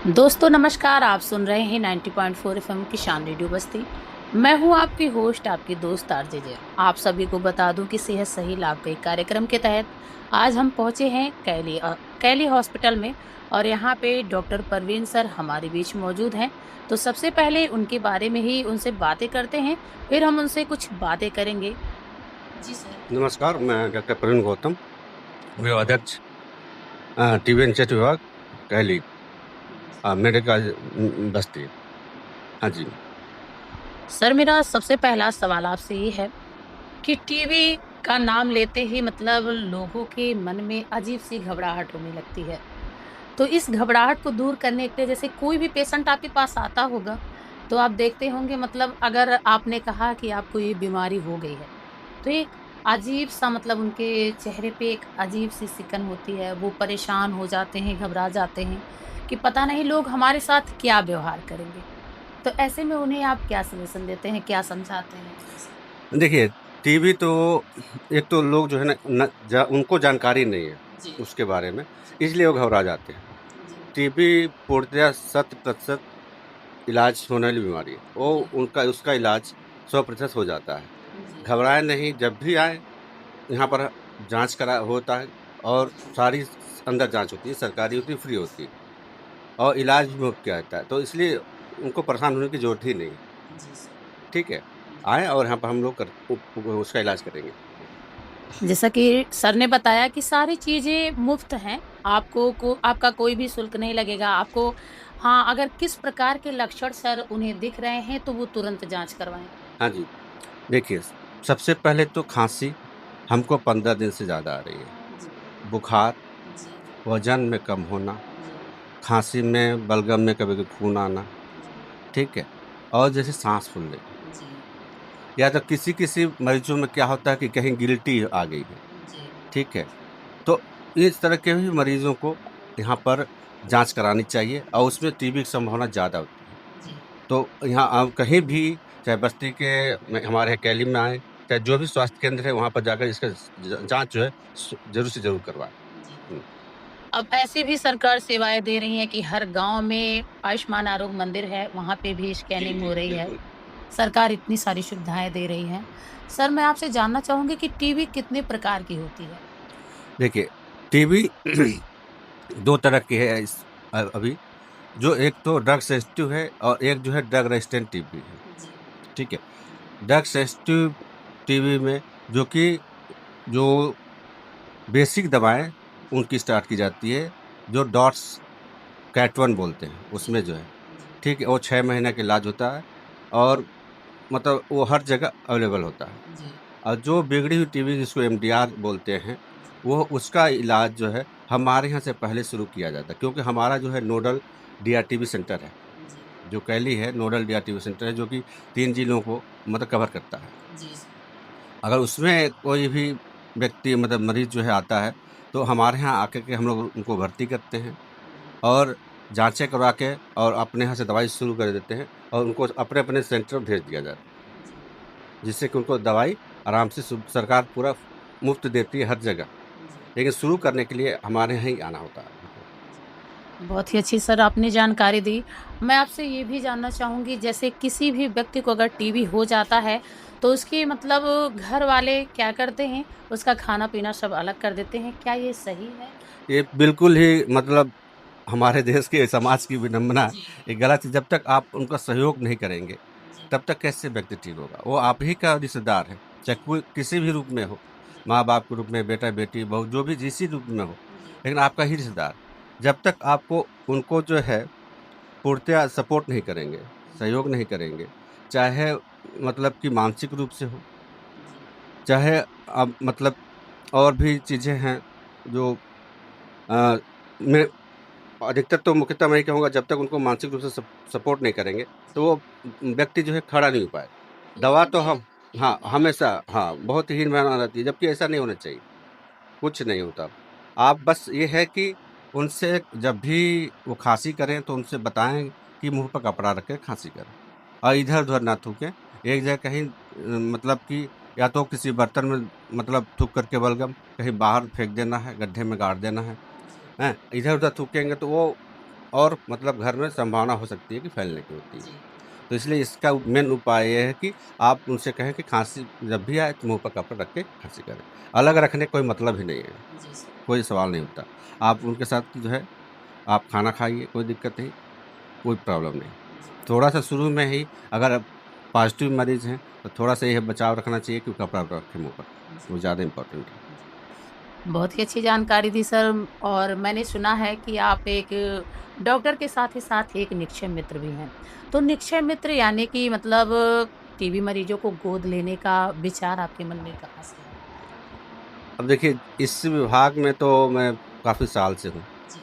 दोस्तों नमस्कार। आप सुन रहे हैं 90.4 एफएम किसान रेडियो बस्ती। मैं हूं आपकी होस्ट, आपकी दोस्त आरजे जया। आप सभी को बता दूं कि सेहत सही लाभ के कार्यक्रम के तहत आज हम पहुंचे हैं कैली हॉस्पिटल में। और यहां पे डॉक्टर परवीन सर हमारे बीच मौजूद हैं। तो सबसे पहले उनके बारे में ही उनसे बातें करते हैं, फिर हम उनसे कुछ बातें करेंगे। जी सर। नमस्कार, मैं डॉक्टर प्रवीण गौतम, मैं अध्यक्ष टीबी इंस्टीट्यूट विभाग कैली मेडिकल बस्ती। हाँ जी। सर मेरा सबसे पहला सवाल आपसे ये है कि टीबी का नाम लेते ही मतलब लोगों के मन में अजीब सी घबराहट होने लगती है। तो इस घबराहट को दूर करने के लिए जैसे कोई भी पेशेंट आपके पास आता होगा, तो आप देखते होंगे मतलब अगर आपने कहा कि आपको ये बीमारी हो गई है, तो एक अजीब सा मतलब उनके चेहरे पे एक अजीब सी सिकन होती है, वो परेशान हो जाते हैं, घबरा जाते हैं कि पता नहीं लोग हमारे साथ क्या व्यवहार करेंगे। तो ऐसे में उन्हें आप क्या सजेशन देते हैं, क्या समझाते हैं? देखिए, टीबी तो एक तो लोग जो है ना उनको जानकारी नहीं है जी, उसके बारे में, इसलिए वो घबरा जाते हैं। जी, टीबी पूर्णतः 100% इलाज होने वाली बीमारी है। वो जी, उनका उसका इलाज 100% हो जाता है। जी, घबराएं नहीं, जब भी आए यहाँ पर जांच करा होता है और सारी अंदर जांच होती है, सरकारी होती है, फ्री होती है। और इलाज भी मुफ़्त किया जाता है, तो इसलिए उनको परेशान होने की ज़रूरत ही नहीं है, जी सर। ठीक है? आएँ और यहाँ पर हम लोग उसका इलाज करेंगे। जैसा कि सर ने बताया कि सारी चीज़ें मुफ़्त हैं, आपका कोई भी शुल्क नहीं लगेगा आपको। हाँ, अगर किस प्रकार के लक्षण सर उन्हें दिख रहे हैं, तो वो तुरंत जाँच करवाएँ। हाँ जी, देखिए, सबसे पहले तो खाँसी हमको 15 दिन से ज़्यादा आ रही है, जी, बुखार, जी, वज़न में कम होना, जी, खाँसी में बलगम में कभी-कभी खून आना, ठीक है? और जैसे साँस फूलने, जी, या तो किसी-किसी मरीज़ों में क्या होता है कि कहीं गिल्टी आ गई है, जी, ठीक है? तो इस तरह के भी मरीज़ों को यहाँ पर जाँच करानी चाहिए और उसमें टीबी की संभावना ज़्यादा होती है। जी, तो यहाँ आप कहीं भी, चाहे बस्ती के में हमारे यहाँ कैली में आएँ, चाहे जो भी स्वास्थ्य केंद्र है वहाँ पर जाकर इसका जाँच जो है ज़रूर से ज़रूर करवाएँ। जी। हुँ। अब ऐसी भी सरकार सेवाएँ दे रही हैं कि हर गाँव में आयुष्मान आरोग्य मंदिर है, वहाँ पे भी स्कैनिंग हो बिल्कुल, रही है। बिल्कुल। सरकार इतनी सारी सुविधाएँ दे रही हैं। सर मैं आपसे जानना चाहूँगी कि टीबी कितने प्रकार की होती है? देखिए, टीबी 2 तरह की है अभी, जो एक तो ड्रग सेंसिटिव है और एक जो है ड्रग रेजिस्टेंट टीबी है, जी, ठीक है? ड्रग सेंसिटिव टीबी में जो कि जो बेसिक दवाएँ उनकी स्टार्ट की जाती है, जो डॉट्स कैट 1 बोलते हैं, जी, उसमें जो है, जी, ठीक है? वो 6 महीने का इलाज होता है और मतलब वो हर जगह अवेलेबल होता है। जी, और जो बिगड़ी हुई टीबी जिसको एमडीआर बोलते हैं, वो उसका इलाज जो है हमारे यहाँ से पहले शुरू किया जाता है, क्योंकि हमारा जो है नोडल डीआरटीबी सेंटर है, जी, जो कैली है नोडल डीआरटीबी सेंटर है, जो कि 3 जिलों को मतलब कवर करता है। जी, सर। अगर उसमें कोई भी व्यक्ति मतलब मरीज़ जो है आता है, तो हमारे यहाँ आकर के हम लोग उनको भर्ती करते हैं और जाँचें करवा के और अपने यहाँ से दवाई शुरू कर देते हैं और उनको अपने-अपने सेंटर में भेज दिया जाता है। जी, जिससे कि उनको दवाई आराम से सरकार पूरा मुफ़्त देती है हर जगह। जी, लेकिन शुरू करने के लिए हमारे यहाँ ही आना होता है उनको। जी। बहुत ही अच्छी सर आपने जानकारी दी। मैं आपसे ये भी जानना चाहूँगी जैसे किसी भी व्यक्ति को अगर टीबी हो जाता है, तो उसके मतलब घर वाले क्या करते हैं? उसका खाना-पीना सब अलग कर देते हैं। क्या ये सही है? ये बिल्कुल ही मतलब हमारे देश के समाज की विडंबना है। जी, ये गलत है, जब तक आप उनका सहयोग नहीं करेंगे, जी, तब तक कैसे व्यक्ति ठीक होगा? वो आप ही का रिश्तेदार है, चाहे कोई किसी भी रूप में हो, जी, माँ-बाप के रूप में, बेटा-बेटी, बहू जो भी जिस रूप में हो, जी, लेकिन आपका ही रिश्तेदार। जब तक आपको उनको जो है पूर्णतया सपोर्ट नहीं करेंगे, जी, सहयोग नहीं करेंगे, चाहे मतलब कि मानसिक रूप से हो, जी, चाहे आप मतलब और भी चीज़ें हैं जो अ, मैं अधिकतर तो मुख्यतः मैं ये कहूँगा, जब तक उनको मानसिक रूप से सपोर्ट नहीं करेंगे, तो जी। वो व्यक्ति जो है खड़ा नहीं हो पाएगा। दवा तो तुरंत हम हाँ, हीन भावना हमेशा हाँ, बहुत हीन भावना रहती है, जबकि ऐसा नहीं होना चाहिए, कुछ नहीं होता। आप बस ये है कि उनसे जब भी वो खाँसी करें तो उनसे बताएँ कि मुँह पर कपड़ा रख के खाँसी करें और इधर-उधर ना थूकें। एक जगह कहीं मतलब कि या तो किसी बर्तन में मतलब थूक कर के बलगम कहीं बाहर फेंक देना है, गड्ढे में गाड़ देना है। जी, हैं? इधर-उधर थूकेंगे तो वो और मतलब घर में संभावना हो सकती है कि फैलने की होती है। जी, तो इसलिए इसका मेन उपाय ये है कि आप उनसे कहें कि खाँसी जब भी आए तो मुँह पर कपड़ा रख के खाँसी करें। अलग रखने का कोई मतलब ही नहीं है, जी सर। कोई सवाल नहीं उठता। आप उनके साथ जो है आप खाना खाइए, कोई दिक्कत नहीं, कोई प्रॉब्लम नहीं। थोड़ा-सा शुरू में ही अगर आप पॉज़िटिव मरीज़ हैं, तो थोड़ा-सा ये बचाव रखना चाहिए कि कपड़ा रखें मुँह पर, वो ज़्यादा इम्पोर्टेंट है। बहुत ही अच्छी जानकारी दी सर और मैंने सुना है कि आप एक डॉक्टर के साथ ही साथ एक निक्षय मित्र भी हैं। तो निक्षय मित्र यानी कि मतलब टीबी मरीजों को गोद लेने का विचार आपके मन में कहाँ से आया? अब देखिए, इस विभाग में तो मैं काफ़ी साल से हूँ, जी,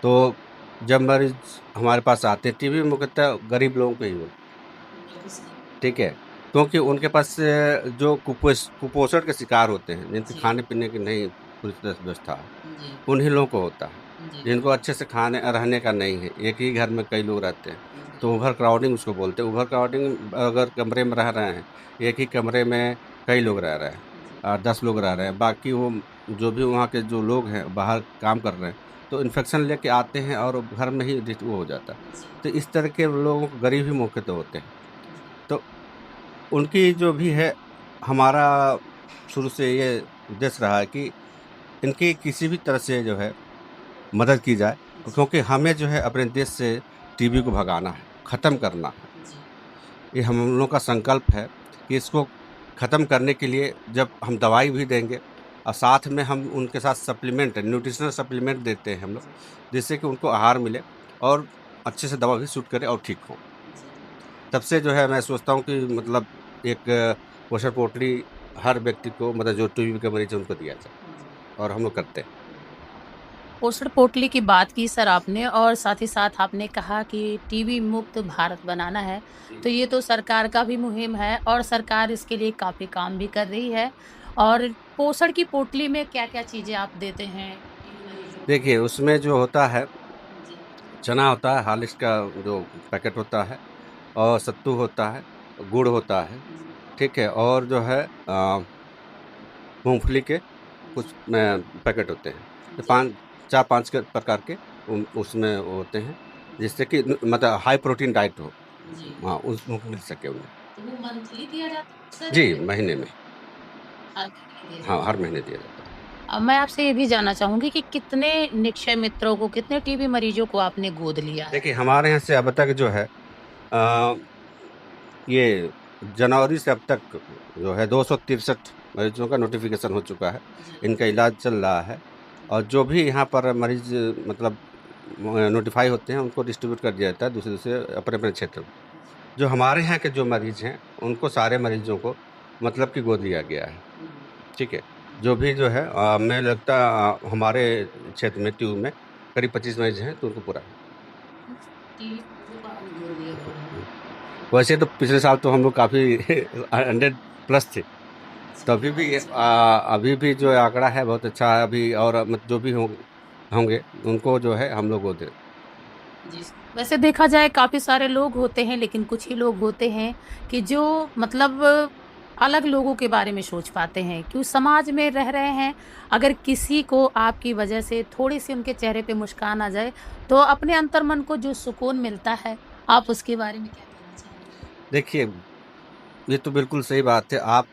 तो जब मरीज़ हमारे पास आते हैं, टीबी मुख्यतः गरीब लोगों को ही होता है, बिल्कुल सही। ठीक है? क्योंकि उनके पास जो कुपोषण के शिकार होते हैं, जिनके जी, खाने-पीने की नहीं पूरी तरह से व्यवस्था है, जी, उन्हीं लोगों को होता है। जी, जिनको अच्छे से खाने रहने का नहीं है, एक ही घर में कई लोग रहते हैं, जी, तो ओवर क्राउडिंग उसको बोलते हैं। ओवर क्राउडिंग अगर कमरे में रह रहे हैं, एक ही कमरे में कई लोग रह रहे हैं, 10 लोग रह रहे हैं, बाकी वो जो भी वहाँ के जो लोग हैं, बाहर काम कर रहे हैं, तो इन्फेक्शन लेके आते हैं और घर में ही वो हो जाता है। जी, तो इस तरह के लोगों को गरीब ही मुख्यतः होते हैं। तो उनकी जो भी है, हमारा शुरू से ये उद्देश्य रहा है कि इनकी किसी भी तरह से जो है मदद की जाए, क्योंकि हमें जो है अपने देश से टीबी को भगाना है, खत्म करना है। जी, ये हम लोगों का संकल्प है कि इसको खत्म करने के लिए जब हम दवाई भी देंगे और साथ में हम उनके साथ सप्लीमेंट न्यूट्रिशनल सप्लीमेंट देते हैं हम लोग, जिससे कि उनको आहार मिले और अच्छे से दवा भी सूट करे और ठीक हो। तब से जो है मैं सोचता हूँ कि मतलब एक पोषण पोटली हर व्यक्ति को मतलब जो टीबी के मरीज़ हैं उनको दिया जाए और हम लोग करते हैं। पोषण पोटली की बात की सर आपने और साथ ही साथ आपने कहा कि टीबी मुक्त भारत बनाना है। जी। तो ये तो सरकार का भी मुहिम है और सरकार इसके लिए काफ़ी काम भी कर रही है। और पोषण की पोटली में क्या-क्या चीज़ें आप देते हैं टीबी मरीजों को? देखिए, उसमें जो होता है जी, चना होता है, हार्लिक्स का जो पैकेट होता है और सत्तू होता है, गुड़ होता है, जी, ठीक है? और जो है मूँगफली के कुछ पैकेट होते हैं। तो जी, 5 4-5 के प्रकार के उसमें वो होते हैं, जिससे कि मतलब हाई प्रोटीन डाइट हो। जी। हाँ, उसको मिल सके उन्हें। तो वो मंथली दिया जाता है सर जी, या महीने में। हर महीने दिया हाँ, जाता हर है? महीने दिया जाता है। मैं आपसे ये भी जानना चाहूँगी कि कितने निक्षय मित्रों को, कितने टीबी मरीजों को आपने गोद लिया है? देखिए, हमारे यहाँ से अब तक जो है अ, ये जनवरी से अब तक जो है 263 मरीज़ों का नोटिफ़िकेशन हो चुका है। जी, इनका इलाज चल रहा है और जो भी यहाँ पर मरीज़ मतलब नोटिफ़ाई होते हैं, उनको डिस्ट्रीब्यूट कर दिया जाता है दूसरे-दूसरे अपने-अपने क्षेत्र में। जो हमारे यहाँ के जो मरीज़ हैं, उनको सारे मरीज़ों को मतलब कि गोद लिया गया है, ठीक है? जो भी जो है हमें लगता हमारे क्षेत्र में ट्यूब में करीब 25 मरीज़ हैं, तो उनको पूरा है। टीबी मरीजों को आपने गोद लिया पूरा। वैसे तो पिछले साल तो हम लोग काफ़ी 100 प्लस थे। तो अभी बहुत भी अच्छी बात। अभी भी जो आंकड़ा है बहुत अच्छा है अभी और जो भी होंगे उनको जो है हम लोग वो दे जी। वैसे देखा जाए काफ़ी सारे लोग होते हैं, लेकिन कुछ ही लोग होते हैं कि जो मतलब अलग लोगों के बारे में सोच पाते हैं कि उस समाज में रह रहे हैं। अगर किसी को आपकी वजह से थोड़ी-सी उनके चेहरे पे मुस्कान आ जाए, तो अपने अंतर्मन को जो सुकून मिलता है, आप उसके बारे में क्या कहना चाहेंगे? देखिए, ये तो बिल्कुल सही बात है। आप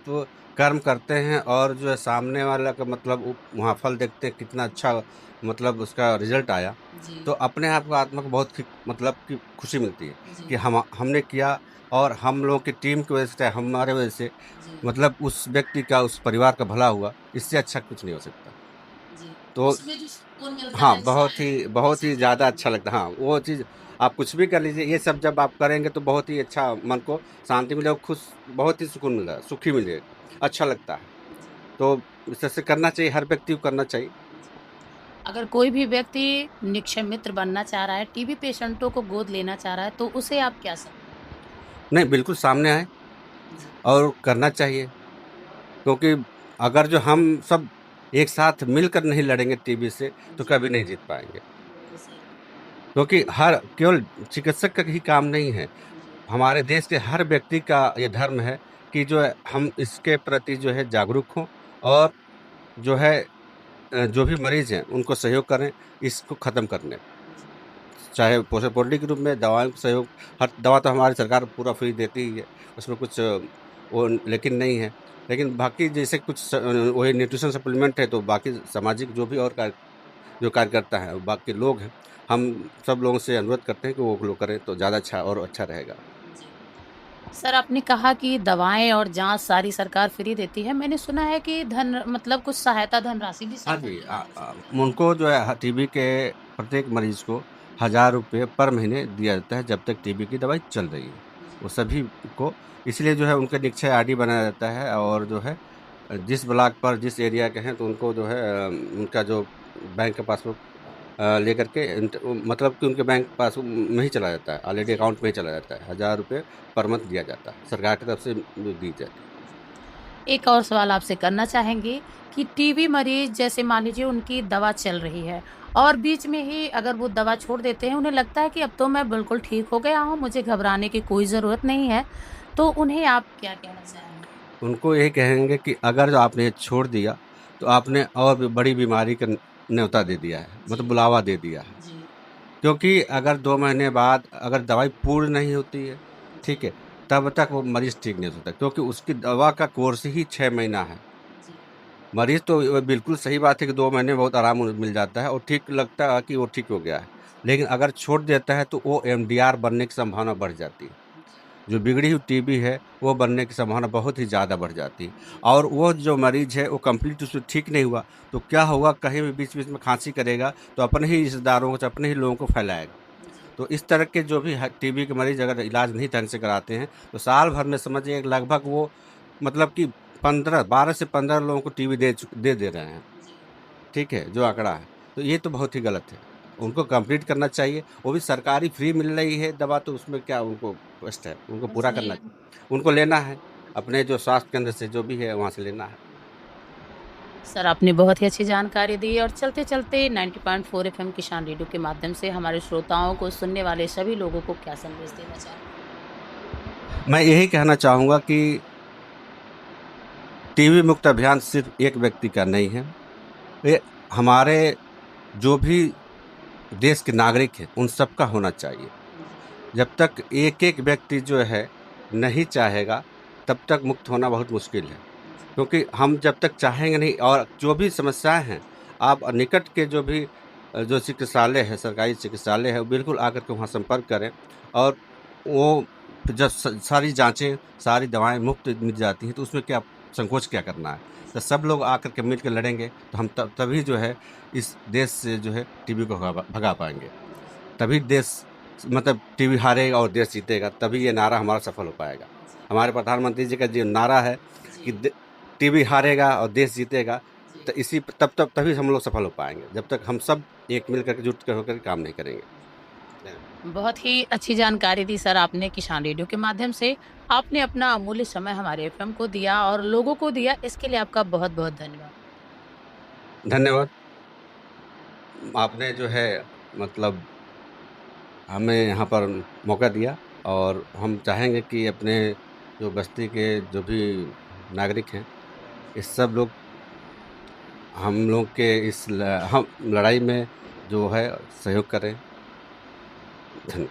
कर्म करते हैं और जो है सामने वाला का मतलब वहाँ फल देखते हैं कितना अच्छा मतलब उसका रिज़ल्ट आया, जी, तो अपने आप को आत्मा को बहुत मतलब कि खुशी मिलती है जी, कि हमने किया और हम लोगों की टीम की वजह से, चाहे हमारे वजह से जी, मतलब उस व्यक्ति का, उस परिवार का भला हुआ, इससे अच्छा कुछ नहीं हो सकता। जी। तो उसमें जो सुकून मिलता हाँ, है शायद बहुत किसी ही चीज़ ज़्यादा में अच्छा नहीं लगता है। हाँ, मिलता। वो चीज़ आप कुछ भी कर लीजिए, ये सब जब आप करेंगे तो बहुत ही अच्छा मन को शांति मिलेगा, बहुत ही सुकून मिलेगा, सुखी मिलेगा, अच्छा लगता है। जी, तो इस तरह से करना चाहिए, हर व्यक्ति को करना चाहिए। जी। अगर कोई भी व्यक्ति निक्षय मित्र बनना चाह रहा है, टीबी पेशेंटों को गोद लेना चाह रहा है, तो उसे आप क्या सलाह नहीं, बिल्कुल सामने आएँ जी, और करना चाहिए, क्योंकि अगर जो हम सब एक साथ मिलकर नहीं लड़ेंगे टीबी से, तो जी, कभी नहीं जीत पाएँगे। बिल्कुल सही। क्योंकि हर केवल चिकित्सक का ही काम नहीं है, जी, हमारे देश के हर व्यक्ति का ये धर्म है कि जो है हम इसके प्रति जो है जागरूक हों और जो है जो भी मरीज़ हैं उनको सहयोग करें इसको ख़त्म करने में। जी। चाहे पोषण के रूप में दवाओं का सहयोग, हर दवा तो हमारी सरकार पूरा फ्री देती ही है, उसमें कुछ वो लेकिन नहीं है। लेकिन बाकी जैसे कुछ वही न्यूट्रिशन सप्लीमेंट है, तो बाकी सामाजिक जो भी और जो कार्यकर्ता हैं, बाकी लोग हैं, हम सब लोगों से अनुरोध करते हैं कि वो लोग करें तो ज़्यादा अच्छा और अच्छा रहेगा। सर, आपने कहा कि दवाएँ और जाँच सारी सरकार फ्री देती है। मैंने सुना है कि धन मतलब कुछ सहायता धनराशि भी हाँ सरकार जी, की तरफ से उनको जो है टीबी के प्रत्येक मरीज़ को ₹1000 पर महीने दिया जाता है, जब तक टीबी की दवाई चल रही है। वो सभी को इसलिए जो है उनका निक्षय आईडी बनाया जाता है, और जो है जिस ब्लॉक पर जिस एरिया के हैं, तो उनको जो है उनका जो बैंक का पासबुक लेकर के मतलब कि उनके बैंक पासबुक में ही चला जाता है, ऑलरेडी जी। अकाउंट में ही चला जाता है। ₹1000 पर मंथ दिया जाता है, सरकार की तरफ से दी जाती है। एक और सवाल आपसे करना चाहेंगे कि टीबी मरीज़ जैसे मान लीजिए उनकी दवा चल रही है और बीच में ही अगर वो दवा छोड़ देते हैं, उन्हें लगता है कि अब तो मैं बिल्कुल ठीक हो गया हूँ, मुझे घबराने की कोई ज़रूरत नहीं है, तो उन्हें आप क्या कहना चाहेंगे? उनको यही कहेंगे कि अगर जो आपने ये छोड़ दिया, तो आपने और भी बड़ी बीमारी का न्योता दे दिया है, जी। मतलब बुलावा दे दिया है। जी। क्योंकि अगर 2 महीने बाद अगर दवाई पूर्ण नहीं होती है, जी। ठीक है, तब तक वो मरीज़ ठीक नहीं हो सकता, क्योंकि उसकी दवा का कोर्स ही 6 महीना है। जी। मरीज़ तो बिल्कुल सही बात है कि 2 महीने में बहुत आराम मिल जाता है और ठीक लगता है कि वो ठीक हो गया है। लेकिन अगर छोड़ देता है, तो वो एमडीआर बनने की संभावना बढ़ जाती है। जो बिगड़ी हुई टीबी है, वो बनने की संभावना बहुत ही ज़्यादा बढ़ जाती है, और वो जो मरीज़ है, वो कंप्लीट उससे ठीक नहीं हुआ, तो क्या होगा, कहीं भी बीच-बीच में खाँसी करेगा, तो अपने ही रिश्तेदारों को, अपने ही लोगों को फैलाएगा। तो इस तरह के जो भी टीबी के मरीज़ अगर इलाज नहीं ढंग से कराते हैं, तो साल भर में समझिए लगभग वो मतलब कि 12 से 15 लोगों को टीबी दे रहे हैं। ठीक है, जो आंकड़ा है। तो ये तो बहुत ही गलत है। उनको कंप्लीट करना चाहिए, वो भी सरकारी फ्री मिल रही है दवा, तो उसमें क्या उनको कष्ट है, उनको पूरा करना जी। चाहिए। उनको लेना है, अपने जो स्वास्थ्य केंद्र से जो भी है वहाँ से लेना है। सर, आपने बहुत ही अच्छी जानकारी दी और चलते-चलते 90.4 एफएम किसान रेडियो के माध्यम से हमारे श्रोताओं को, सुनने वाले सभी लोगों को क्या संदेश देना चाहेंगे? मैं यही कहना चाहूँगा कि टीबी मुक्त अभियान सिर्फ़ एक व्यक्ति का नहीं है, ये हमारे जो भी देश के नागरिक हैं, उन सबका होना चाहिए। जब तक एक-एक व्यक्ति जो है नहीं चाहेगा, तब तक मुक्त होना बहुत मुश्किल है। क्योंकि हम जब तक चाहेंगे नहीं, और जो भी समस्याएँ हैं, आप निकट के जो भी जो चिकित्सालय है, सरकारी चिकित्सालय है, वो बिल्कुल आकर के वहाँ संपर्क करें, और वो जब सारी जाँचें, सारी दवाएँ मुफ़्त मिल जाती हैं, तो उसमें क्या संकोच क्या करना है? तो सब लोग आकर के मिल के लड़ेंगे, तो हम तभी जो है इस देश से जो है टीबी को भगा भगा पाएँगे। तभी देश मतलब टीबी हारेगा और देश जीतेगा, तभी ये नारा हमारा सफल हो पाएगा। हमारे प्रधानमंत्री जी का जो नारा है कि टीबी हारेगा और देश जीतेगा, तो इसी तभी हम लोग सफल हो पाएँगे, जब तक हम सब एक मिल करके जुट कर होकर काम नहीं करेंगे। बहुत ही अच्छी जानकारी दी सर आपने किसान रेडियो के माध्यम से। आपने अपना अमूल्य समय हमारे एफएम को दिया और लोगों को दिया, इसके लिए आपका बहुत-बहुत धन्यवाद। धन्यवाद। आपने जो है मतलब हमें यहाँ पर मौका दिया, और हम चाहेंगे कि अपने जो बस्ती के जो भी नागरिक हैं, ये सब लोग हम लोग के हम लड़ाई में जो है सहयोग करें। धन्य